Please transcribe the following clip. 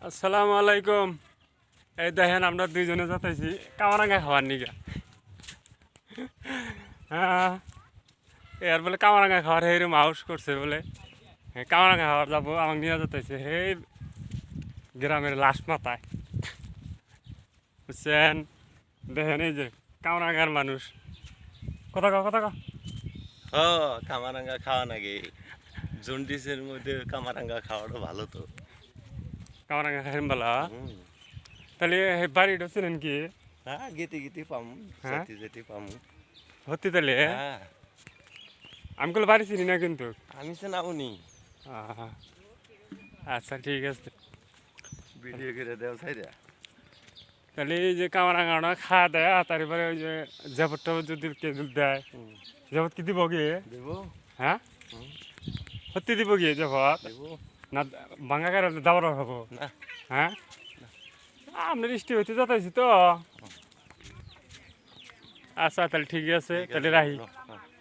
আসসালামু আলাইকুম। এই দেখেন আমরা দুইজনে যাতাইছি কামারাঙ্গা খাওয়ার নিগা। হ্যাঁ, এর বলে কামারাঙ্গা খাওয়ার হেরম হাউস করছে বলে কামারাঙ্গা খাওয়ার যাবো, আমাকে নিয়ে যাতাইছে সেই গ্রামের লাশ মাথায়, বুঝছেন? দেখেন এই যে কামারাঙ্গার মানুষ। কথা হ কামারাঙ্গা খাওয়া নাকি জন্ডিসের মধ্যে কামারাঙ্গা খাওয়াটা ভালো তো। কামারাঙ্গা খাইন বলা। হুম। তাহলে বাড়িটা ছিলেন কি? হ্যাঁ, গেতে গেতে পামু, হ্যাঁ, যেতে যেতে পামু। ভর্তি তাহলে হ্যাঁ, আমি কোনো বাড়ি চিনি না কিন্তু। আমি সে নামুনি। আহ, আচ্ছা ঠিক আছে। ভিডিও করে দেওয়া চাইরা। তাহলে এই যে কামারাঙ্গাটা খাওয়া দেয়, তারপরে ওই যে জাপটটা যদি দেয়, জাপট কি দিব গিয়ে? দেব। হ্যাঁ, হুম, সত্যি দিব গিয়ে জাপট দেব। না? ভাঙা গাড়ি দাবার হবো? না। হ্যাঁ, আপনার বৃষ্টি হইতে যাতাইছি তো। আচ্ছা তাহলে ঠিক আছে, ঠিক তাহলে আছে, রাহি। বলো।